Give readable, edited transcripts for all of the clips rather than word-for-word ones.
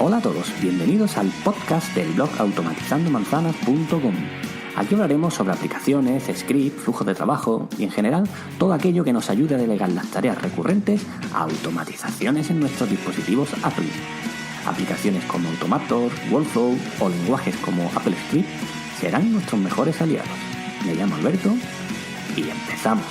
Hola a todos, bienvenidos al podcast del blog automatizandomanzanas.com. Aquí hablaremos sobre aplicaciones, scripts, flujo de trabajo y en general todo aquello que nos ayude a delegar las tareas recurrentes a automatizaciones en nuestros dispositivos Apple. Aplicaciones como Automator, Workflow o lenguajes como Apple Script serán nuestros mejores aliados. Me llamo Alberto y empezamos.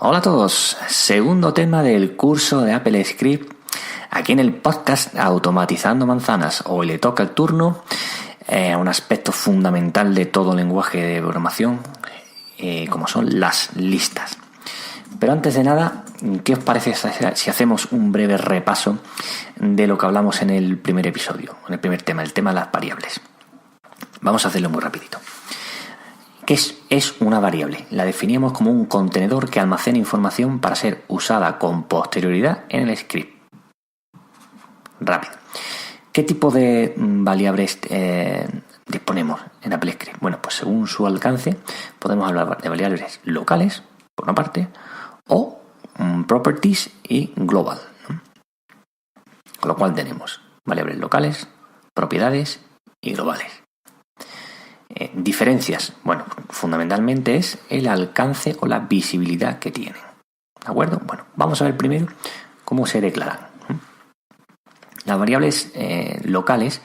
Hola a todos, segundo tema del curso de Apple Script, aquí en el podcast Automatizando Manzanas. Hoy le toca el turno a un aspecto fundamental de todo lenguaje de programación, como son las listas. Pero antes de nada, ¿qué os parece si hacemos un breve repaso de lo que hablamos en el primer episodio, en el primer tema, el tema de las variables? Vamos a hacerlo muy rapidito. ¿Qué es una variable? La definíamos como un contenedor que almacena información para ser usada con posterioridad en el script. Rápido. ¿Qué tipo de variables disponemos en Apple Script? Bueno, pues según su alcance podemos hablar de variables locales, por una parte, o properties y global, ¿no? Con lo cual tenemos variables locales, propiedades y globales. Diferencias, bueno, fundamentalmente es el alcance o la visibilidad que tienen. ¿De acuerdo? Bueno, vamos a ver primero cómo se declaran. Las variables locales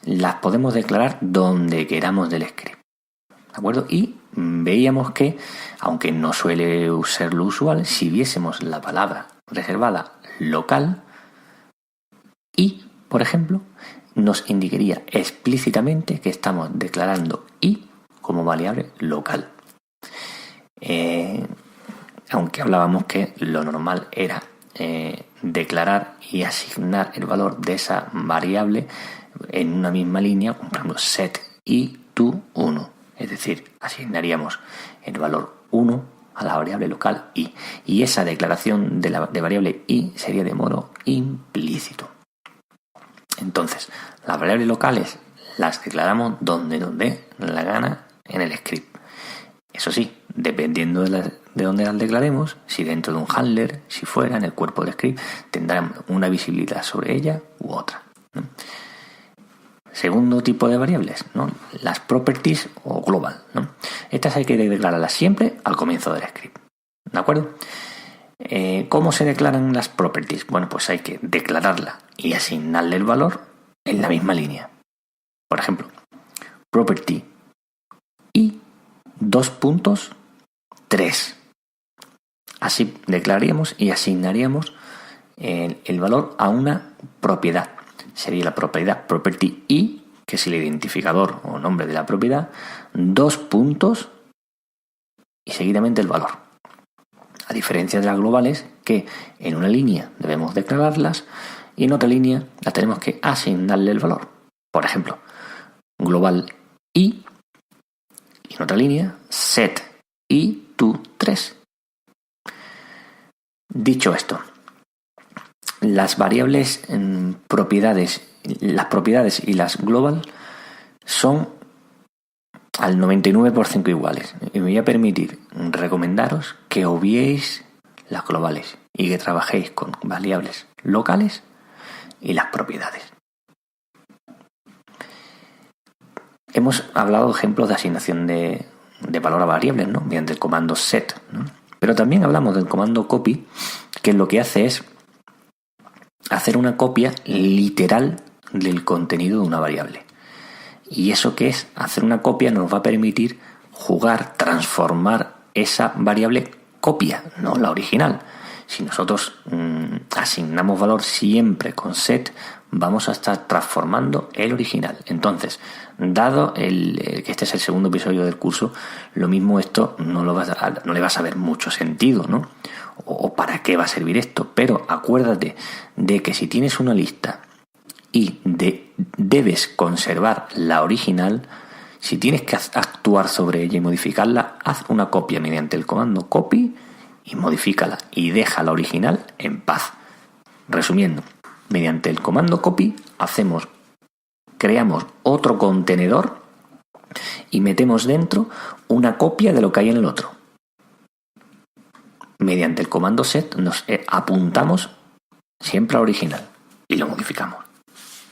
las podemos declarar donde queramos del script. ¿De acuerdo? Y veíamos que, aunque no suele ser lo usual, si viésemos la palabra reservada local y, por ejemplo, nos indicaría explícitamente que estamos declarando i como variable local. Aunque hablábamos que lo normal era declarar y asignar el valor de esa variable en una misma línea, por ejemplo, set i to 1. Es decir, asignaríamos el valor 1 a la variable local i. Y esa declaración de variable i sería de modo implícito. Entonces, las variables locales las declaramos donde dé la gana en el script. Eso sí, dependiendo de dónde las declaremos, si dentro de un handler, si fuera en el cuerpo del script, tendrán una visibilidad sobre ella u otra, ¿no? Segundo tipo de variables, ¿no? Las properties o global, ¿no? Estas hay que declararlas siempre al comienzo del script. ¿De acuerdo? ¿Cómo se declaran las properties? Bueno, pues hay que declararla y asignarle el valor en la misma línea. Por ejemplo, property y 2.3. Así declararíamos y asignaríamos el valor a una propiedad. Sería la propiedad property y, que es el identificador o nombre de la propiedad, 2 puntos y seguidamente el valor. A diferencia de las globales, que en una línea debemos declararlas y en otra línea las tenemos que asignarle el valor. Por ejemplo, global y en otra línea set i to 3. Dicho esto, las variables las propiedades y las global son al 99% iguales. Y me voy a permitir recomendaros que obviéis las globales y que trabajéis con variables locales y las propiedades. Hemos hablado de ejemplos de asignación de valor a variables, ¿no? Mediante el comando set, ¿no? Pero también hablamos del comando copy, que lo que hace es hacer una copia literal del contenido de una variable. ¿Y eso qué es? Hacer una copia nos va a permitir jugar, transformar esa variable copia, no la original. Si nosotros asignamos valor siempre con set, vamos a estar transformando el original. Entonces, dado que este es el segundo episodio del curso, lo mismo esto no le vas a ver mucho sentido, ¿no? O para qué va a servir esto. Pero acuérdate de que si tienes una lista y debes conservar la original, si tienes que actuar sobre ella y modificarla, haz una copia mediante el comando copy y modifícala y deja la original en paz. Resumiendo, mediante el comando copy creamos otro contenedor y metemos dentro una copia de lo que hay en el otro. Mediante el comando set nos apuntamos siempre al original y lo modificamos.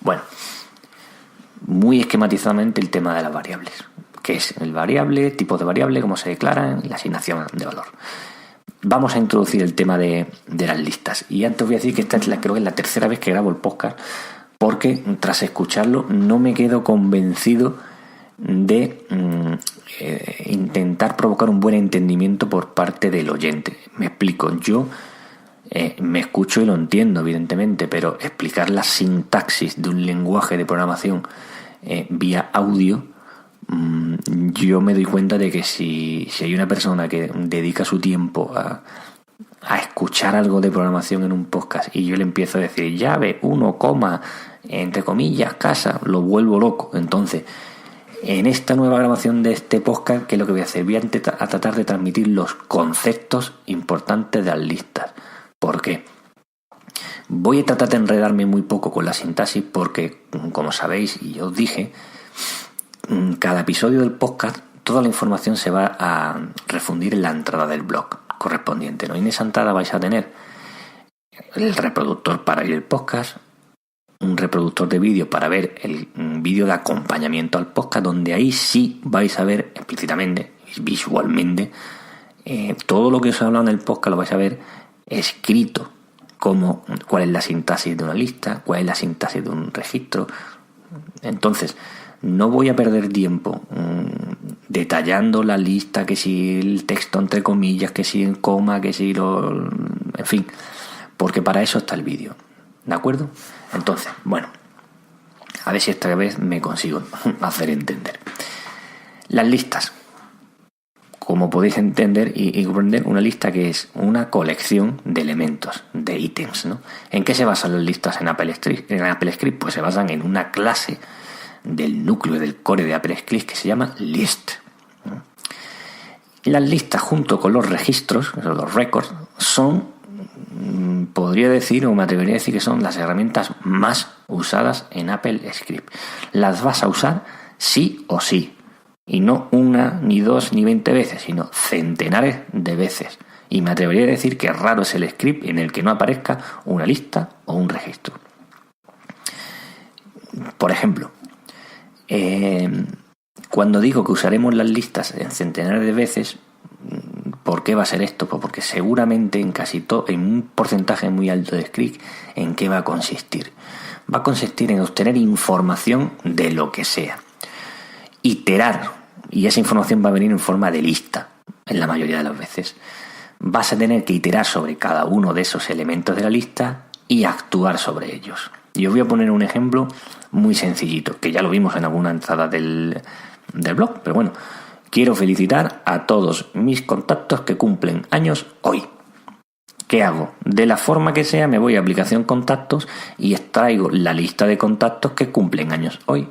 Bueno, muy esquematizadamente el tema de las variables. ¿Qué es el variable, tipo de variable, cómo se declara y la asignación de valor? Vamos a introducir el tema de las listas. Y antes voy a decir que esta creo que es la tercera vez que grabo el podcast, porque tras escucharlo no me quedo convencido de intentar provocar un buen entendimiento por parte del oyente. Me explico, yo me escucho y lo entiendo, evidentemente, pero explicar la sintaxis de un lenguaje de programación vía audio, yo me doy cuenta de que si hay una persona que dedica su tiempo a escuchar algo de programación en un podcast y yo le empiezo a decir llave, 1, entre comillas, casa, lo vuelvo loco. Entonces, en esta nueva grabación de este podcast, ¿qué es lo que voy a hacer? Voy a tratar de transmitir los conceptos importantes de las listas. ¿Por qué? Voy a tratar de enredarme muy poco con la sintaxis porque, como sabéis, y yo os dije, cada episodio del podcast, toda la información se va a refundir en la entrada del blog correspondiente, ¿no? Y en esa entrada vais a tener el reproductor para ir el podcast, un reproductor de vídeo para ver el vídeo de acompañamiento al podcast, donde ahí sí vais a ver explícitamente, visualmente, todo lo que os he hablado en el podcast lo vais a ver escrito, como cuál es la sintaxis de una lista, cuál es la sintaxis de un registro. Entonces, no voy a perder tiempo detallando la lista, que si el texto entre comillas, que si en coma, que si en fin, porque para eso está el vídeo, ¿de acuerdo? Entonces, bueno, a ver si esta vez me consigo hacer entender. Las listas, como podéis entender y comprender, una lista que es una colección de elementos, de ítems, ¿no? ¿En qué se basan las listas en AppleScript? Pues se basan en una clase del núcleo del core de AppleScript que se llama list. Las listas junto con los registros, los records, son, podría decir o me atrevería a decir que son las herramientas más usadas en AppleScript. Las vas a usar sí o sí, y no una, ni dos, ni 20 veces, sino centenares de veces. Y me atrevería a decir que raro es el script en el que no aparezca una lista o un registro. Por ejemplo, cuando digo que usaremos las listas en centenares de veces, ¿por qué va a ser esto? Pues porque seguramente en casi todo, en un porcentaje muy alto de script, ¿en qué va a consistir? Va a consistir en obtener información de lo que sea, iterar, y esa información va a venir en forma de lista en la mayoría de las veces. Vas a tener que iterar sobre cada uno de esos elementos de la lista y actuar sobre ellos. Y os voy a poner un ejemplo muy sencillito, que ya lo vimos en alguna entrada del blog, pero bueno, quiero felicitar a todos mis contactos que cumplen años hoy. ¿Qué hago? De la forma que sea, me voy a aplicación contactos y extraigo la lista de contactos que cumplen años hoy.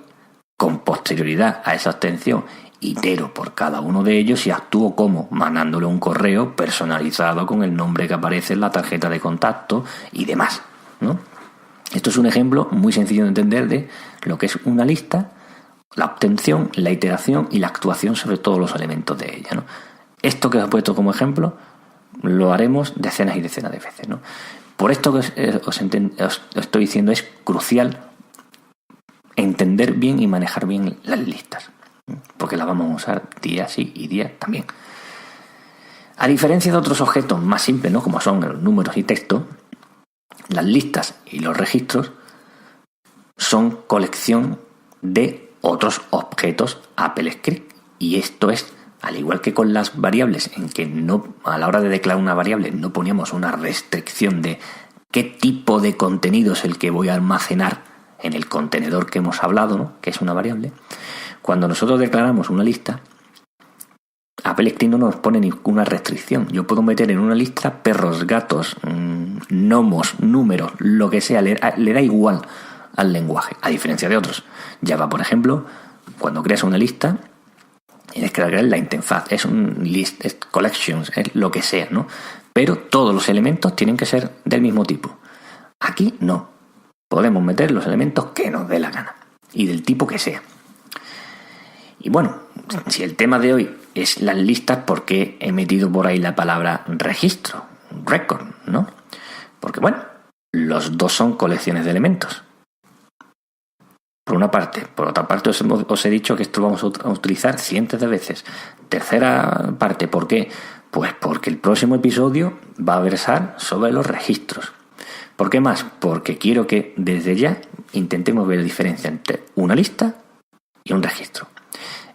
Con posterioridad a esa obtención, itero por cada uno de ellos y actúo como mandándole un correo personalizado con el nombre que aparece en la tarjeta de contacto y demás, ¿no? Esto es un ejemplo muy sencillo de entender de lo que es una lista, la obtención, la iteración y la actuación sobre todos los elementos de ella, ¿no? Esto que os he puesto como ejemplo lo haremos decenas y decenas de veces, ¿no? Por esto que os estoy diciendo, es crucial entender bien y manejar bien las listas, porque las vamos a usar día sí y día también. A diferencia de otros objetos más simples, ¿no?, como son los números y texto, las listas y los registros son colección de otros objetos AppleScript, y esto es, al igual que con las variables, en que no, a la hora de declarar una variable no poníamos una restricción de qué tipo de contenido es el que voy a almacenar en el contenedor que hemos hablado, ¿no?, que es una variable. Cuando nosotros declaramos una lista, AppleScript no nos pone ninguna restricción. Yo puedo meter en una lista perros, gatos, gnomos, números, lo que sea, le da igual al lenguaje, a diferencia de otros. Java, por ejemplo, cuando creas una lista, tienes que crear la interfaz, es un list, es collections, es lo que sea, ¿no? Pero todos los elementos tienen que ser del mismo tipo. Aquí no. Podemos meter los elementos que nos dé la gana y del tipo que sea. Y bueno, si el tema de hoy es las listas, ¿por qué he metido por ahí la palabra registro? Record, ¿no? Porque bueno, los dos son colecciones de elementos. Por una parte. Por otra parte, os he dicho que esto lo vamos a utilizar cientos de veces. Tercera parte, ¿por qué? Pues porque el próximo episodio va a versar sobre los registros. ¿Por qué más? Porque quiero que desde ya intentemos ver la diferencia entre una lista y un registro.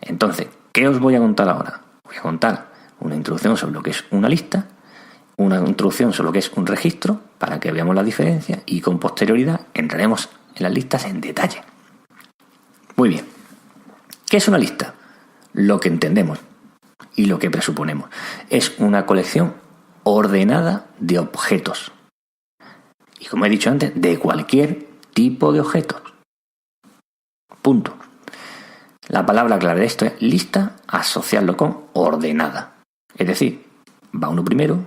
Entonces, ¿qué os voy a contar ahora? Voy a contar una introducción sobre lo que es una lista, una introducción sobre lo que es un registro, para que veamos la diferencia, y con posterioridad entraremos en las listas en detalle. Muy bien. ¿Qué es una lista? Lo que entendemos y lo que presuponemos. Es una colección ordenada de objetos. Y como he dicho antes, de cualquier tipo de objetos. Punto. La palabra clave de esto es lista, asociarlo con ordenada. Es decir, va uno primero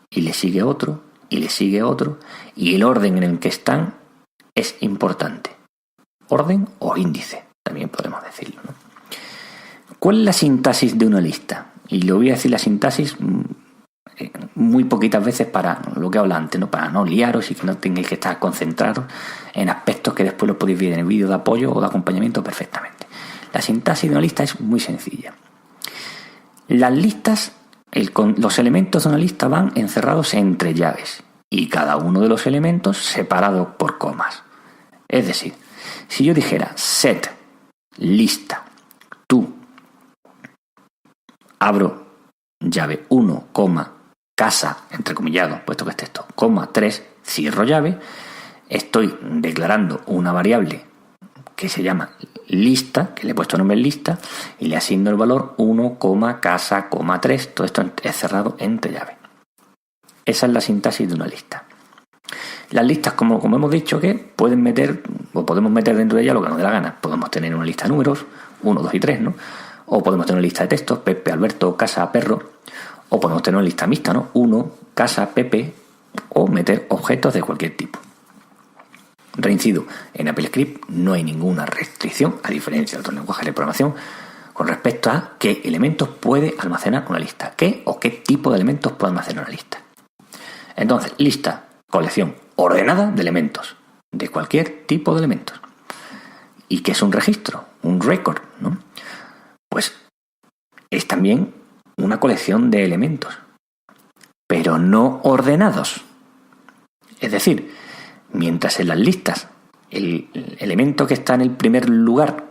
y le sigue otro y le sigue otro, y el orden en el que están es importante. Orden o índice, también podemos decirlo, ¿no? ¿Cuál es la sintaxis de una lista? Y le voy a decir la sintaxis muy poquitas veces para lo que habla antes, ¿no? Para no liaros y que no tengáis que estar concentrados en aspectos que después los podéis ver en el vídeo de apoyo o de acompañamiento perfectamente. La sintaxis de una lista es muy sencilla. Las listas, los elementos de una lista van encerrados entre llaves y cada uno de los elementos separados por comas. Es decir, si yo dijera set, lista, tú, abro llave 1, casa, entrecomillado, puesto que es texto, 3, cierro llave, estoy declarando una variable que se llama lista, que le he puesto nombre lista, y le asigno el valor 1, casa, 3, todo esto es cerrado entre llave. Esa es la sintaxis de una lista. Las listas, como hemos dicho, que pueden meter, o podemos meter dentro de ella lo que nos dé la gana. Podemos tener una lista de números, 1, 2 y 3, ¿no? O podemos tener una lista de textos, Pepe, Alberto, casa, perro. O podemos tener una lista mixta, ¿no? 1, casa, Pepe, o meter objetos de cualquier tipo. Reincido, en AppleScript no hay ninguna restricción, a diferencia de otros lenguajes de programación, con respecto a qué elementos puede almacenar una lista. ¿Qué o qué tipo de elementos puede almacenar una lista? Entonces, lista, colección ordenada de elementos, de cualquier tipo de elementos. ¿Y qué es un registro? Un record, ¿no? Pues es también una colección de elementos, pero no ordenados. Es decir, mientras en las listas el elemento que está en el primer lugar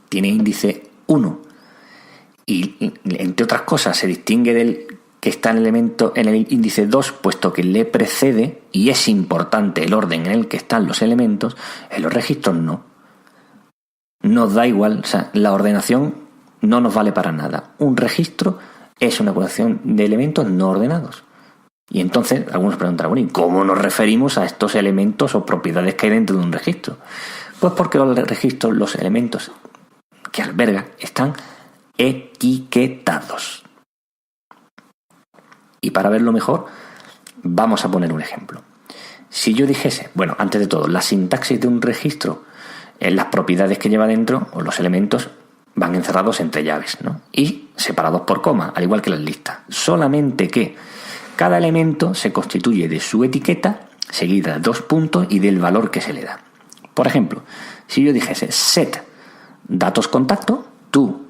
tiene índice 1 y entre otras cosas se distingue del que está en el elemento en el índice 2, puesto que le precede y es importante el orden en el que están los elementos, en los registros no. Nos da igual, o sea, la ordenación no nos vale para nada. Un registro es una colección de elementos no ordenados. Y entonces algunos preguntarán, bueno, ¿y cómo nos referimos a estos elementos o propiedades que hay dentro de un registro? Pues porque los registros, los elementos que alberga, están etiquetados. Y para verlo mejor, vamos a poner un ejemplo. Si yo dijese, bueno, antes de todo, la sintaxis de un registro, las propiedades que lleva dentro, o los elementos, van encerrados entre llaves, ¿no? Y separados por coma, al igual que las listas. Solamente que cada elemento se constituye de su etiqueta, seguida de 2 puntos y del valor que se le da. Por ejemplo, si yo dijese set datos contacto, tú,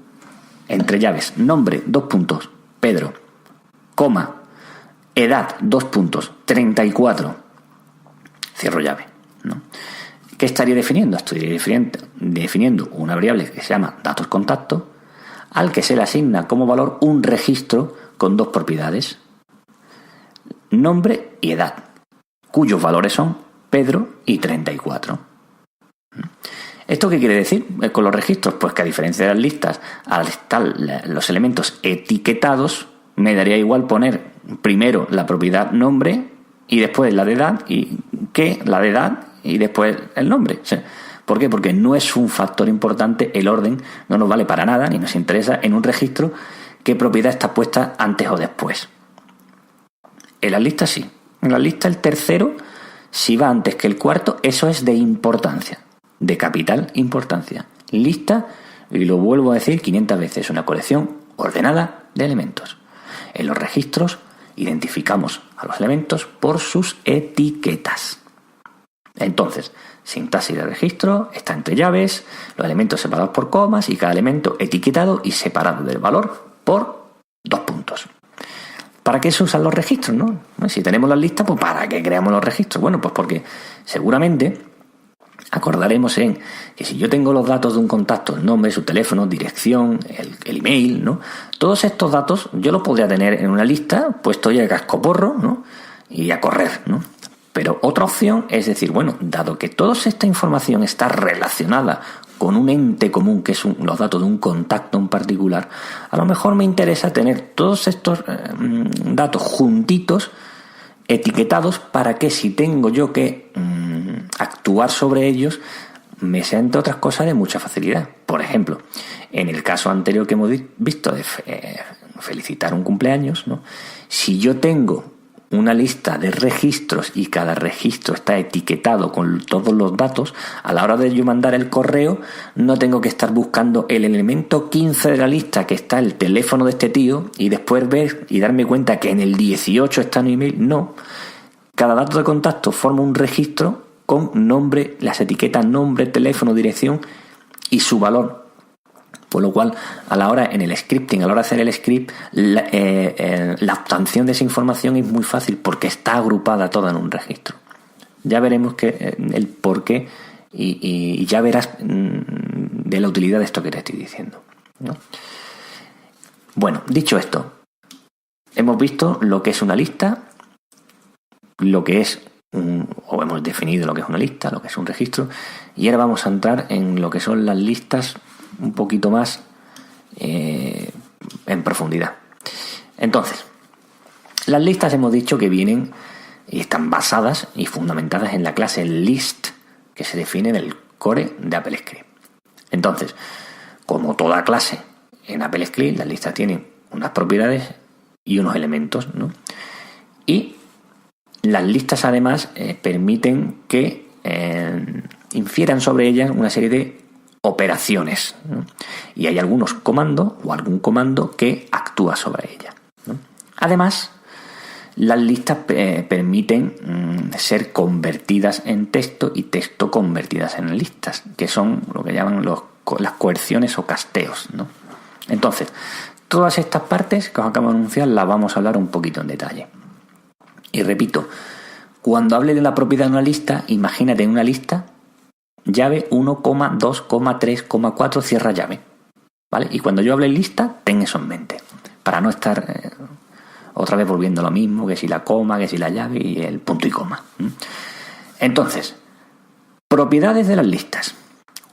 entre llaves, nombre, 2 puntos, Pedro, coma, edad, 2 puntos, 34, cierro llave, ¿no? ¿Qué estaría definiendo? Estoy definiendo una variable que se llama datos contacto, al que se le asigna como valor un registro con 2 propiedades, nombre y edad, cuyos valores son Pedro y 34. ¿Esto qué quiere decir con los registros? Pues que a diferencia de las listas, al estar los elementos etiquetados, me daría igual poner primero la propiedad nombre y después la de edad, y que la de edad y después el nombre. O sea, ¿por qué? Porque no es un factor importante, el orden no nos vale para nada, ni nos interesa en un registro qué propiedad está puesta antes o después. En las listas sí. En la lista el tercero, si va antes que el cuarto, eso es de importancia, de capital importancia. Lista Y lo vuelvo a decir 500 veces, una colección ordenada de elementos. En los registros identificamos a los elementos por sus etiquetas. Entonces, sintaxis de registro está entre llaves, los elementos separados por comas y cada elemento etiquetado y separado del valor por 2 puntos. ¿Para qué se usan los registros, no? Si tenemos las listas, pues ¿para qué creamos los registros? Bueno, pues porque seguramente acordaremos en que si yo tengo los datos de un contacto, el nombre, su teléfono, dirección, el email, ¿no? Todos estos datos yo los podría tener en una lista, puesto ya de cascoporro, ¿no? Y a correr, ¿no? Pero otra opción es decir, bueno, dado que toda esta información está relacionada con un ente común, que es los datos de un contacto en particular, a lo mejor me interesa tener todos estos datos juntitos, etiquetados, para que si tengo yo que actuar sobre ellos, me sea, entre otras cosas, de mucha facilidad. Por ejemplo, en el caso anterior que hemos visto de felicitar un cumpleaños, ¿no? Si yo tengo una lista de registros y cada registro está etiquetado con todos los datos, a la hora de yo mandar el correo no tengo que estar buscando el elemento 15 de la lista que está el teléfono de este tío y después ver y darme cuenta que en el 18 está un email. No, cada dato de contacto forma un registro con nombre, las etiquetas nombre, teléfono, dirección y su valor. Por lo cual, a la hora, en el scripting, a la hora de hacer el script, la obtención de esa información es muy fácil porque está agrupada toda en un registro. Ya veremos el porqué y ya verás de la utilidad de esto que te estoy diciendo, ¿no? Bueno, dicho esto, hemos visto lo que es una lista, lo que es o hemos definido lo que es una lista, lo que es un registro, y ahora vamos a entrar en lo que son las listas un poquito más en profundidad. Entonces, las listas hemos dicho que vienen y están basadas y fundamentadas en la clase list que se define en el core de AppleScript. Entonces, como toda clase en AppleScript, las listas tienen unas propiedades y unos elementos, ¿no? Y las listas además permiten que infieran sobre ellas una serie de operaciones, ¿no? Y hay algunos comandos o algún comando que actúa sobre ella, ¿no? Además, las listas permiten ser convertidas en texto y texto convertidas en listas, que son lo que llaman las coerciones o casteos, ¿no? Entonces, todas estas partes que os acabo de anunciar las vamos a hablar un poquito en detalle. Y repito, cuando hable de la propiedad de una lista, imagínate una lista llave 1, 2, 3, 4, cierra llave, ¿vale? Y cuando yo hable lista, ten eso en mente, para no estar otra vez volviendo a lo mismo, que si la coma, que si la llave y el punto y coma. Entonces, propiedades de las listas.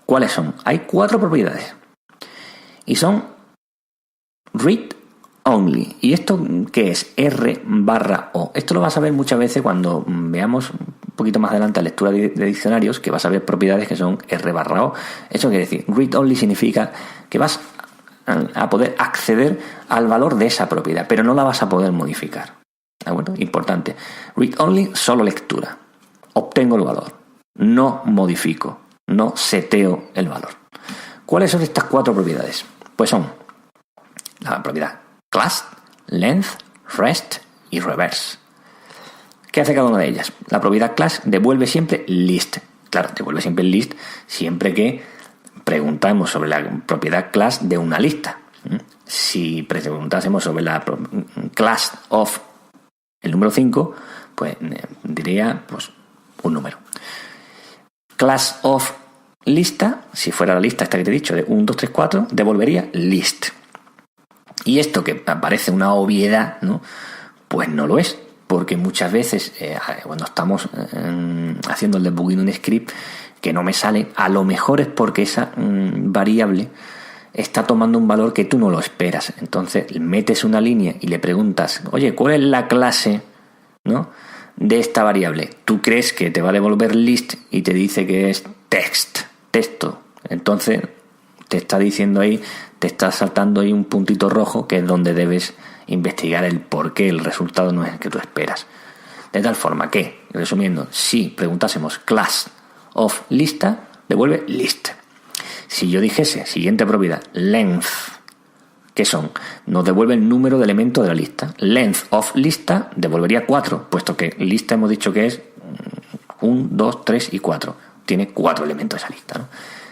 ¿Cuáles son? Hay 4 propiedades. Y son read only. ¿Y esto qué es? R/O. Esto lo vas a ver muchas veces cuando veamos un poquito más adelante la lectura de diccionarios, que vas a ver propiedades que son R/O. Eso quiere decir, read only significa que vas a poder acceder al valor de esa propiedad, pero no la vas a poder modificar. ¿De acuerdo? Importante. Read only, solo lectura. Obtengo el valor. No modifico. No seteo el valor. ¿Cuáles son estas 4 propiedades? Pues son la propiedad class, length, rest y reverse. ¿Qué hace cada una de ellas? La propiedad class devuelve siempre list. Claro, devuelve siempre list siempre que preguntamos sobre la propiedad class de una lista. Si preguntásemos sobre la class of el número 5, pues diría pues un número. Class of lista, si fuera la lista esta que te he dicho de 1, 2, 3, 4, devolvería list. Y esto que parece una obviedad, ¿no? Pues no lo es, porque muchas veces cuando estamos haciendo el debugging de un script que no me sale, a lo mejor es porque esa variable está tomando un valor que tú no lo esperas. Entonces metes una línea y le preguntas, oye, ¿cuál es la clase, ¿no?, de esta variable? Tú crees que te va a devolver list y te dice que es texto. Entonces te está diciendo ahí, te está saltando ahí un puntito rojo, que es donde debes investigar el por qué el resultado no es el que tú esperas. De tal forma que, resumiendo, si preguntásemos class of lista, devuelve list. Si yo dijese, siguiente propiedad, length, ¿qué son? Nos devuelve el número de elementos de la lista. Length of lista devolvería 4, puesto que lista hemos dicho que es 1, 2, 3 y 4. Tiene 4 elementos esa lista, ¿no?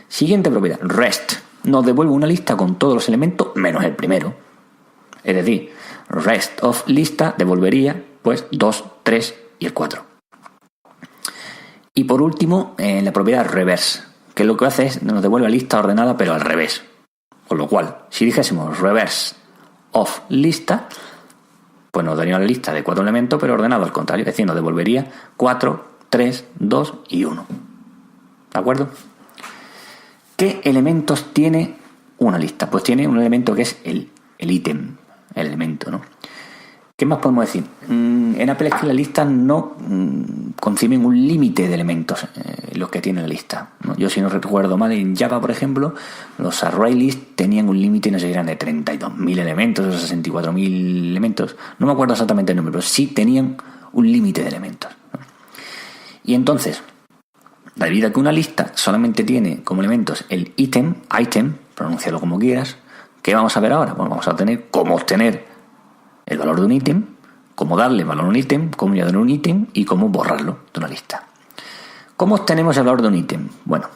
Siguiente propiedad, rest. Nos devuelve una lista con todos los elementos menos el primero. Es decir, rest of lista devolvería pues 2, 3 y el 4. Y por último, la propiedad reverse, que lo que hace es nos devuelve la lista ordenada pero al revés. Con lo cual, si dijésemos reverse of lista, pues nos daría una lista de 4 elementos pero ordenado al contrario. Es decir, nos devolvería 4, 3, 2 y 1. ¿De acuerdo? ¿Qué elementos tiene una lista? Pues tiene un elemento que es el ítem, el elemento, ¿no? ¿Qué más podemos decir? En AppleScript las listas no conciben un límite de elementos, los que tiene la lista, ¿no? Yo, si no recuerdo mal, en Java, por ejemplo, los array lists tenían un límite, no sé si eran de 32.000 elementos o 64.000 elementos. No me acuerdo exactamente el número, pero sí tenían un límite de elementos, ¿no? Y entonces, debido a que una lista solamente tiene como elementos el item, pronúncialo como quieras, ¿qué vamos a ver ahora? Bueno, vamos a tener cómo obtener el valor de un ítem, cómo darle valor a un ítem, cómo añadir un ítem y cómo borrarlo de una lista. ¿Cómo obtenemos el valor de un ítem? Bueno,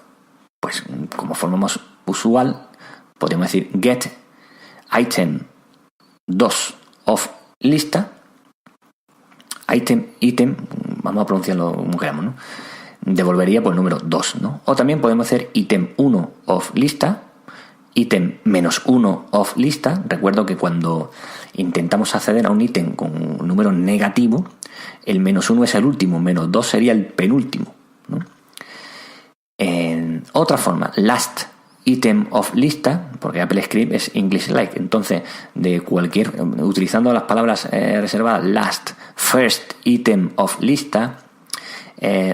pues como forma más usual, podemos decir get item 2 of lista, item, vamos a pronunciarlo como queramos, ¿no? Devolvería pues el número 2, ¿no? O también podemos hacer item 1 of lista, ítem -1 of lista. Recuerdo que cuando intentamos acceder a un ítem con un número negativo, el -1 es el último, -2 sería el penúltimo, ¿no? En otra forma, last item of lista, porque AppleScript es English-like, entonces utilizando las palabras reservadas, last, first item of lista,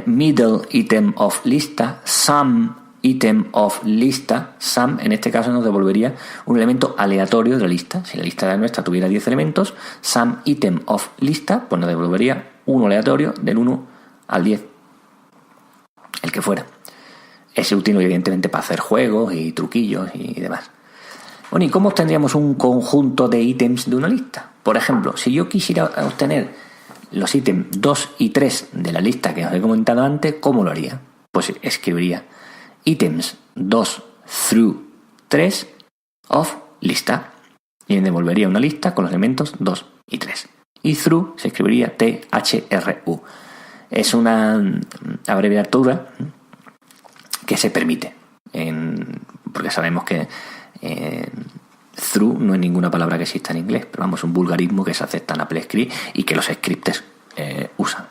middle item of lista, some item of lista. Some en este caso nos devolvería un elemento aleatorio de la lista. Si la lista nuestra tuviera 10 elementos, some item of lista pues nos devolvería uno aleatorio del 1 al 10, el que fuera. Es útil evidentemente para hacer juegos y truquillos y demás. Bueno, ¿y cómo obtendríamos un conjunto de ítems de una lista? Por ejemplo, si yo quisiera obtener los ítems 2 y 3 de la lista que os he comentado antes, ¿cómo lo haría? Pues escribiría ítems 2 through 3 of lista y me devolvería una lista con los elementos 2 y 3. Y through se escribiría THRU. Es una abreviatura que se permite, porque sabemos que through no es ninguna palabra que exista en inglés, pero vamos, un vulgarismo que se acepta en AppleScript y que los scripts usan.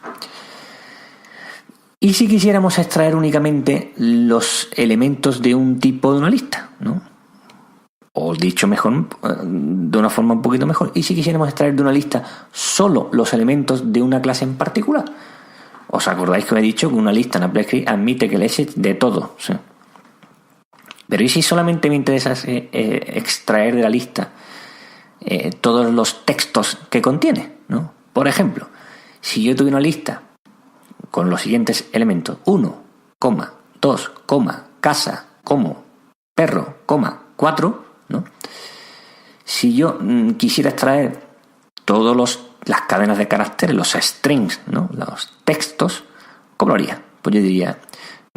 Y si quisiéramos extraer únicamente los elementos de un tipo de una lista, ¿no? O dicho mejor, de una forma un poquito mejor, y si quisiéramos extraer de una lista solo los elementos de una clase en particular. ¿Os acordáis que os he dicho que una lista en AppleScript admite que le eche de todo? ¿Sí? Pero ¿y si solamente me interesa extraer de la lista todos los textos que contiene, ¿no? Por ejemplo, si yo tuviera una lista con los siguientes elementos: 1, 2, casa, como, perro, 4, ¿no? Si yo quisiera extraer todas las cadenas de caracteres, los strings, ¿no? Los textos, ¿cómo lo haría? Pues yo diría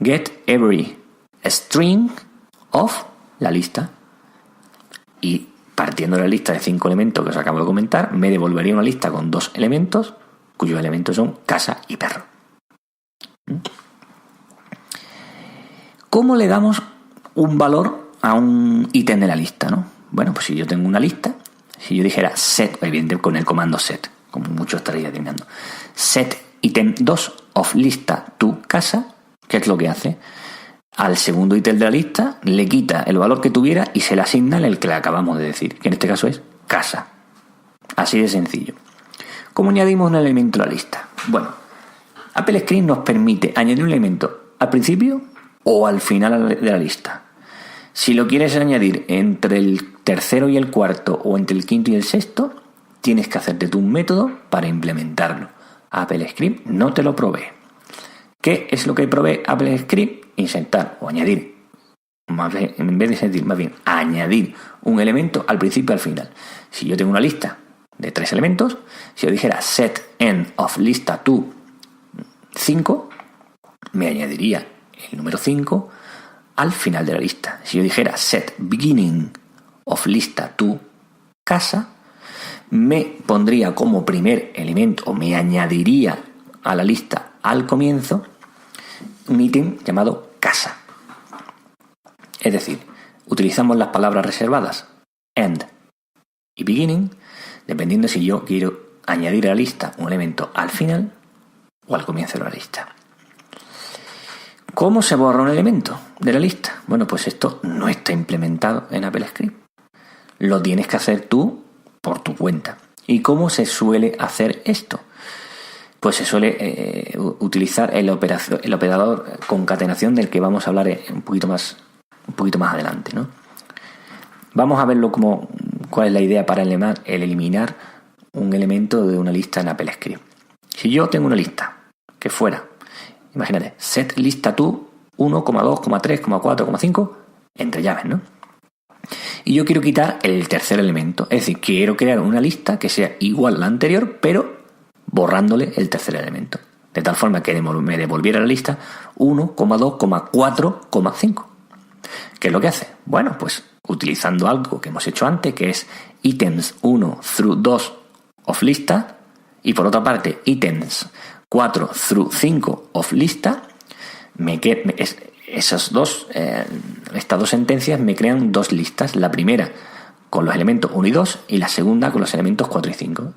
get every string of la lista, y partiendo de la lista de 5 elementos que os acabo de comentar, me devolvería una lista con 2 elementos, cuyos elementos son casa y perro. ¿Cómo le damos un valor a un ítem de la lista, ¿no? Bueno, pues si yo tengo una lista, si yo dijera set, evidentemente con el comando set, como muchos estaréis adivinando, set item 2 of lista to casa, ¿qué es lo que hace? Al segundo ítem de la lista le quita el valor que tuviera y se le asigna el que le acabamos de decir, que en este caso es casa. Así de sencillo. ¿Cómo añadimos un elemento a la lista? Bueno, AppleScript nos permite añadir un elemento al principio o al final de la lista. Si lo quieres añadir entre el tercero y el cuarto o entre el quinto y el sexto, tienes que hacerte tú un método para implementarlo. AppleScript no te lo provee. ¿Qué es lo que provee AppleScript? Insertar o añadir en vez de sentir, más bien añadir un elemento al principio y al final. Si yo tengo una lista de 3 elementos, si yo dijera set end of lista to 5, me añadiría el número 5 al final de la lista. Si yo dijera set beginning of lista to casa, me pondría como primer elemento, o me añadiría a la lista al comienzo, un ítem llamado casa. Es decir, utilizamos las palabras reservadas end y beginning, dependiendo si yo quiero añadir a la lista un elemento al final o al comienzo de la lista. ¿Cómo se borra un elemento de la lista? Bueno, pues esto no está implementado en AppleScript. Lo tienes que hacer tú por tu cuenta. ¿Y cómo se suele hacer esto? Pues se suele utilizar el operador concatenación del que vamos a hablar un poquito más adelante, ¿no? Vamos a verlo cuál es la idea para eliminar un elemento de una lista en AppleScript. Si yo tengo una lista que fuera, imagínate, set lista to 1, 2, 3, 4, 5, entre llaves, ¿no? Y yo quiero quitar el tercer elemento, es decir, quiero crear una lista que sea igual a la anterior, pero borrándole el tercer elemento, de tal forma que me devolviera la lista 1, 2, 4, 5. ¿Qué es lo que hace? Bueno, pues utilizando algo que hemos hecho antes, que es items 1 through 2 of lista, y por otra parte items 4 through 5 of lista, estas dos sentencias me crean dos listas, la primera con los elementos 1 y 2 y la segunda con los elementos 4 y 5.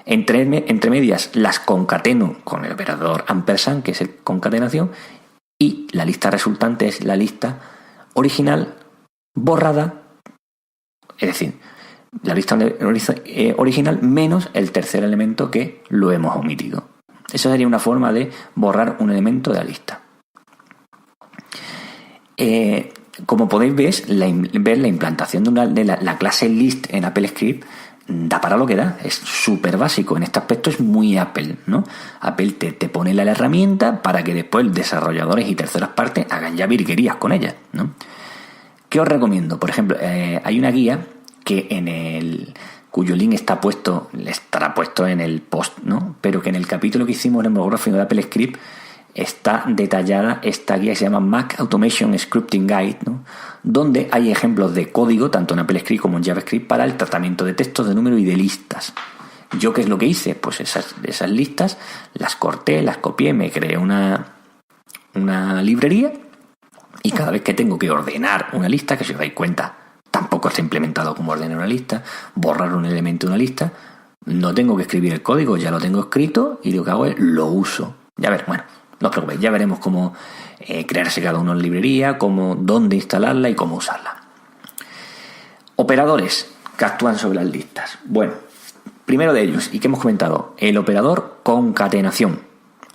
Entre medias las concateno con el operador ampersand, que es el concatenación, y la lista resultante es la lista original borrada, es decir, la lista original menos el tercer elemento que lo hemos omitido. Eso sería una forma de borrar un elemento de la lista. Como podéis ver la implantación de la clase list en AppleScript da para lo que da, es súper básico. En este aspecto es muy Apple, ¿no? Apple te pone la herramienta para que después desarrolladores y terceras partes hagan ya virguerías con ella, ¿no? ¿Qué os recomiendo? Por ejemplo, hay una guía cuyo link estará puesto en el post, ¿no? Pero que en el capítulo que hicimos en el monográfico de AppleScript está detallada esta guía que se llama Mac Automation Scripting Guide, ¿no? Donde hay ejemplos de código, tanto en AppleScript como en JavaScript, para el tratamiento de textos, de números y de listas. ¿Yo qué es lo que hice? Pues esas listas las corté, las copié, me creé una librería, y cada vez que tengo que ordenar una lista, que si os dais cuenta tampoco está implementado como ordenar una lista, borrar un elemento de una lista, no tengo que escribir el código, ya lo tengo escrito y lo que hago es lo uso. Ya ver, bueno, no os preocupéis, ya veremos cómo crearse cada uno en librería, dónde instalarla y cómo usarla. Operadores que actúan sobre las listas. Bueno, primero de ellos, y que hemos comentado, el operador concatenación,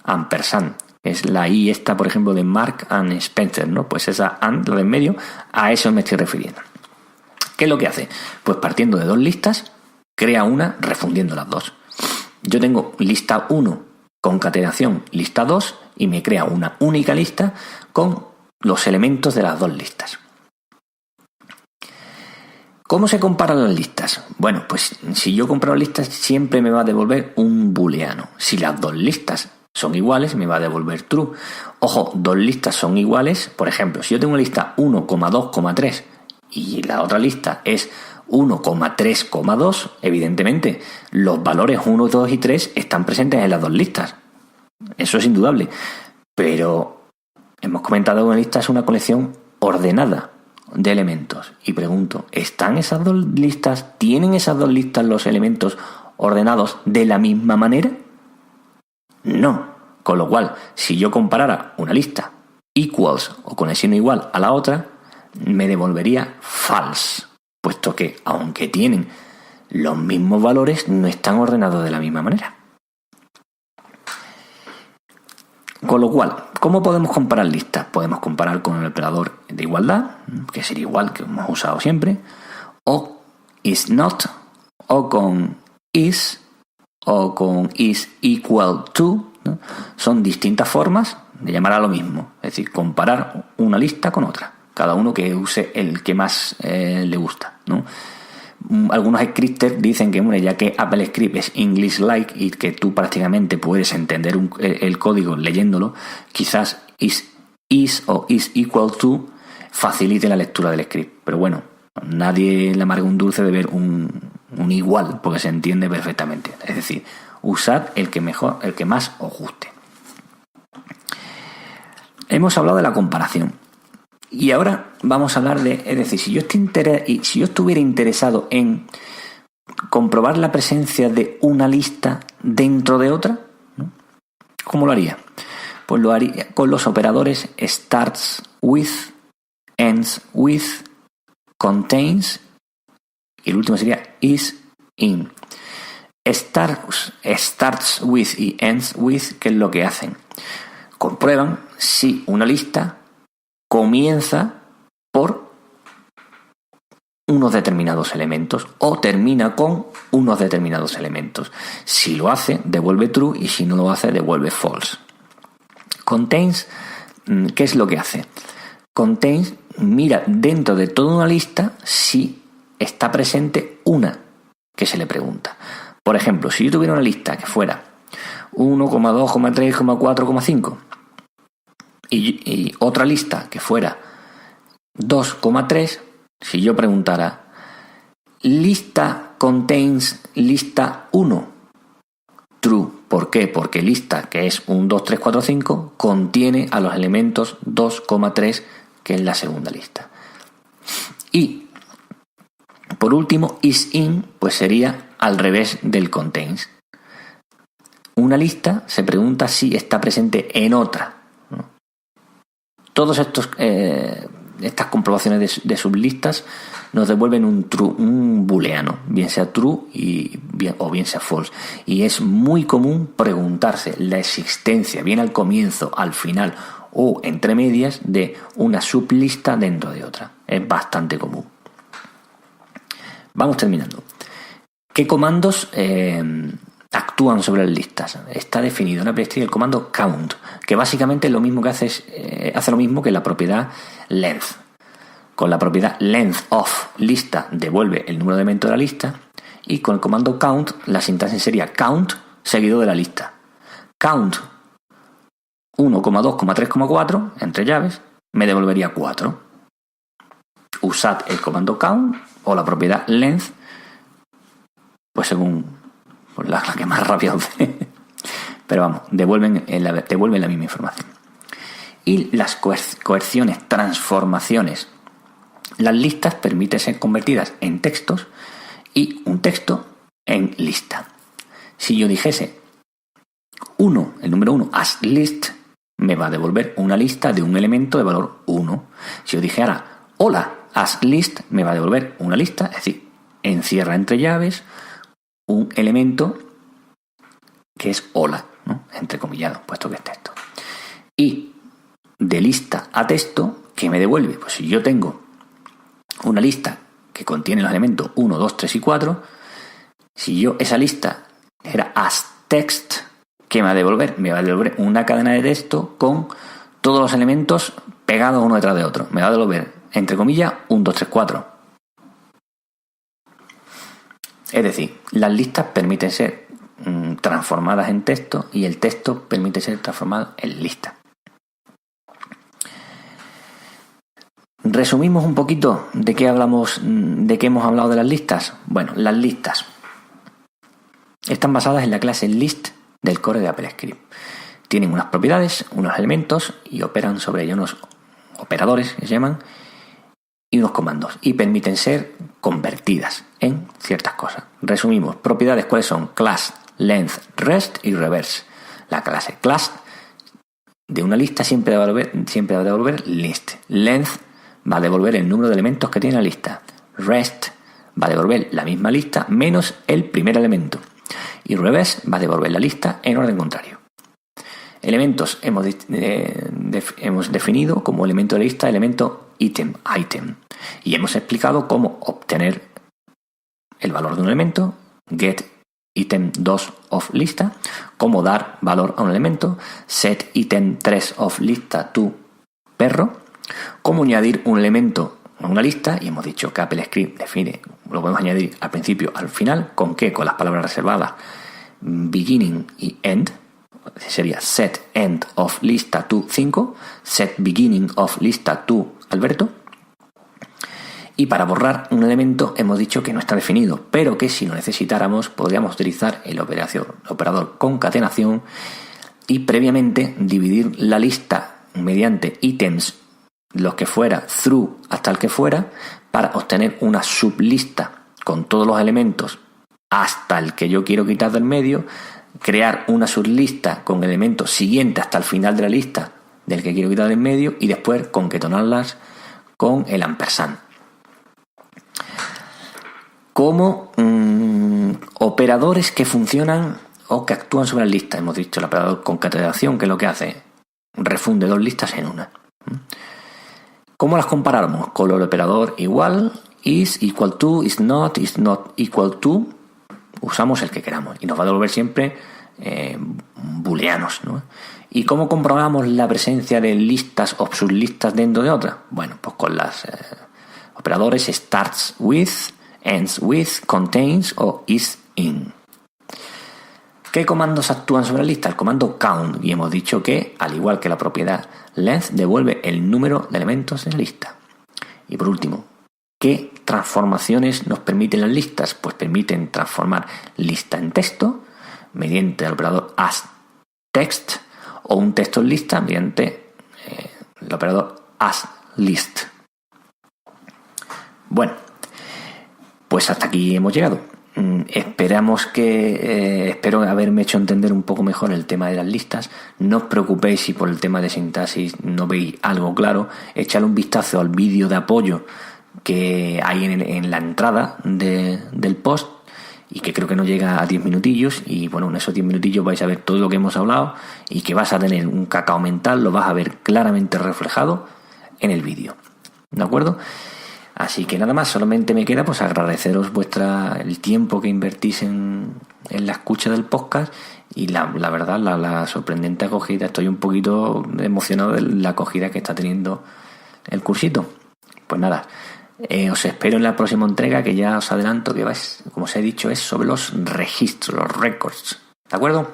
ampersand. Es la I esta, por ejemplo, de Mark and Spencer, ¿no? Pues esa and, lo de en medio, a eso me estoy refiriendo. ¿Qué es lo que hace? Pues partiendo de dos listas, crea una refundiendo las dos. Yo tengo lista 1, concatenación, lista 2, y me crea una única lista con los elementos de las dos listas. ¿Cómo se comparan las listas? Bueno, pues si yo comparo listas siempre me va a devolver un booleano. Si las dos listas son iguales, me va a devolver true. Ojo, dos listas son iguales. Por ejemplo, si yo tengo una lista 1,2,3 y la otra lista es 1,3,2, evidentemente los valores 1, 2 y 3 están presentes en las dos listas. Eso es indudable. Pero hemos comentado que una lista es una colección ordenada de elementos. Y pregunto, ¿están esas dos listas? ¿Tienen esas dos listas los elementos ordenados de la misma manera? No. Con lo cual, si yo comparara una lista equals o con el signo igual a la otra, me devolvería false, puesto que, aunque tienen los mismos valores, no están ordenados de la misma manera. Con lo cual, ¿cómo podemos comparar listas? Podemos comparar con el operador de igualdad, que sería igual que hemos usado siempre, o is not, o con is equal to, ¿no? Son distintas formas de llamar a lo mismo, es decir, comparar una lista con otra. cada uno que use el que más le gusta, ¿no? Algunos scripters dicen que, bueno, ya que AppleScript es English-like y que tú prácticamente puedes entender el código leyéndolo, quizás is o is equal to facilite la lectura del script. Pero bueno, nadie le amarga un dulce de ver un igual, porque se entiende perfectamente. Es decir, usad el que más os guste. Hemos hablado de la comparación. Y ahora vamos a hablar es decir, si yo estuviera interesado en comprobar la presencia de una lista dentro de otra, ¿no? ¿Cómo lo haría? Pues lo haría con los operadores starts with, ends with, contains, y el último sería is in. Starts with y ends with, ¿qué es lo que hacen? Comprueban si una lista comienza por unos determinados elementos o termina con unos determinados elementos. Si lo hace, devuelve true, y si no lo hace, devuelve false. Contains, ¿qué es lo que hace? Contains mira dentro de toda una lista si está presente una que se le pregunta. Por ejemplo, si yo tuviera una lista que fuera 1,2, 3, 4, 5 y otra lista que fuera 2,3, si yo preguntara lista contains lista 1, true. ¿Por qué? Porque lista, que es 1, 2, 3, 4, 5, contiene a los elementos 2,3, que es la segunda lista. Y por último, is in, pues sería al revés del contains. Una lista se pregunta si está presente en otra. Todas estas comprobaciones de sublistas nos devuelven un booleano, bien sea true o bien sea false. Y es muy común preguntarse la existencia, bien al comienzo, al final o entre medias, de una sublista dentro de otra. Es bastante común. Vamos terminando. ¿Qué comandos actúan sobre las listas? Está definido en AppleScript el comando count, que básicamente es lo mismo que hace lo mismo que la propiedad length. Con la propiedad length of lista devuelve el número de elementos de la lista, y con el comando count la sintaxis sería count seguido de la lista. Count 1,2,3,4 entre llaves me devolvería 4. Usad el comando count o la propiedad length, pues según la que más rápido hace. Pero vamos, devuelven la misma información. Y las coerciones, transformaciones. Las listas permiten ser convertidas en textos y un texto en lista. Si yo dijese el número 1 as list, me va a devolver una lista de un elemento de valor 1. Si yo dijera hola as list, me va a devolver una lista, es decir, encierra entre llaves un elemento que es hola, ¿no? Entrecomillado, puesto que es texto. Y de lista a texto, ¿qué me devuelve? Pues si yo tengo una lista que contiene los elementos 1, 2, 3 y 4, si yo esa lista era as text, ¿qué me va a devolver? Me va a devolver una cadena de texto con todos los elementos pegados uno detrás de otro. Me va a devolver, entre comillas, 1, 2, 3, 4. Es decir, las listas permiten ser transformadas en texto y el texto permite ser transformado en lista. Resumimos un poquito de qué hemos hablado de las listas. Bueno, las listas están basadas en la clase list del core de AppleScript. Tienen unas propiedades, unos elementos y operan sobre ellos unos operadores que se llaman y unos comandos, y permiten ser convertidas en ciertas cosas. Resumimos, propiedades, ¿cuáles son? Class, length, rest y reverse. La clase class de una lista siempre va a devolver list. Length va a devolver el número de elementos que tiene la lista. Rest va a devolver la misma lista menos el primer elemento. Y reverse va a devolver la lista en orden contrario. Elementos hemos definido como elemento de la lista, elemento item. Y hemos explicado cómo obtener el valor de un elemento, get item 2 of lista, cómo dar valor a un elemento, set item 3 of lista to perro, cómo añadir un elemento a una lista, y hemos dicho que AppleScript define, lo podemos añadir al principio, al final. ¿Con qué? Con las palabras reservadas beginning y end. Sería set end of lista to 5, set beginning of lista to Alberto. Y para borrar un elemento hemos dicho que no está definido, pero que si lo necesitáramos podríamos utilizar el operador concatenación y previamente dividir la lista mediante ítems, los que fuera, through hasta el que fuera, para obtener una sublista con todos los elementos hasta el que yo quiero quitar del medio, crear una sublista con elementos siguientes hasta el final de la lista del que quiero quitar del medio y después concatenarlas con el ampersand. Como operadores que funcionan o que actúan sobre las listas, hemos dicho el operador concatenación, que es lo que hace, refunde dos listas en una. ¿Cómo las comparamos? Con el operador igual, is equal to, is not equal to. Usamos el que queramos y nos va a devolver siempre booleanos, ¿no? ¿Y cómo comprobamos la presencia de listas o sublistas dentro de otras? Bueno, pues con los operadores starts with, ends with, contains o is in. ¿Qué comandos actúan sobre la lista? El comando count, y hemos dicho que, al igual que la propiedad length, devuelve el número de elementos en la lista. Y por último, ¿qué transformaciones nos permiten las listas? Pues permiten transformar lista en texto mediante el operador asText o un texto en lista mediante el operador asList. Bueno, pues hasta aquí hemos llegado. Espero haberme hecho entender un poco mejor el tema de las listas. No os preocupéis si por el tema de sintaxis no veis algo claro. Echadle un vistazo al vídeo de apoyo que hay en la entrada del post y que creo que no llega a 10 minutillos, y bueno, en esos 10 minutillos vais a ver todo lo que hemos hablado y que vas a tener un cacao mental, lo vas a ver claramente reflejado en el vídeo, ¿de acuerdo? Así que nada más, solamente me queda pues agradeceros el tiempo que invertís en la escucha del podcast y la verdad, la sorprendente acogida. Estoy un poquito emocionado de la acogida que está teniendo el cursito. Pues nada, os espero en la próxima entrega, que ya os adelanto que como os he dicho, es sobre los registros, los records. ¿De acuerdo?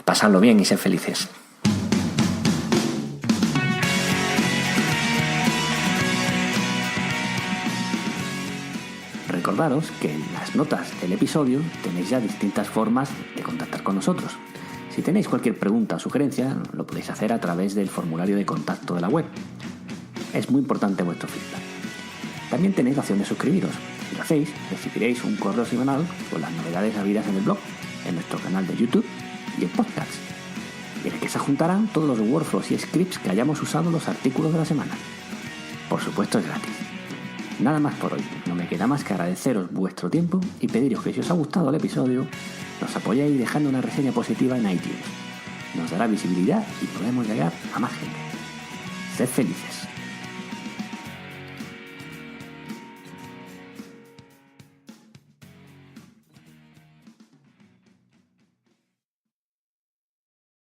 Pasadlo bien y sed felices. Recordaros que en las notas del episodio tenéis ya distintas formas de contactar con nosotros. Si tenéis cualquier pregunta o sugerencia, lo podéis hacer a través del formulario de contacto de la web. Es muy importante vuestro feedback. También tenéis la opción de suscribiros. Si lo hacéis, recibiréis un correo semanal con las novedades habidas en el blog, en nuestro canal de YouTube y el podcast, en el que se juntarán todos los workflows y scripts que hayamos usado en los artículos de la semana. Por supuesto, es gratis. Nada más por hoy. No me queda más que agradeceros vuestro tiempo y pediros que, si os ha gustado el episodio, nos apoyéis dejando una reseña positiva en iTunes. Nos dará visibilidad y podemos llegar a más gente. Sed felices.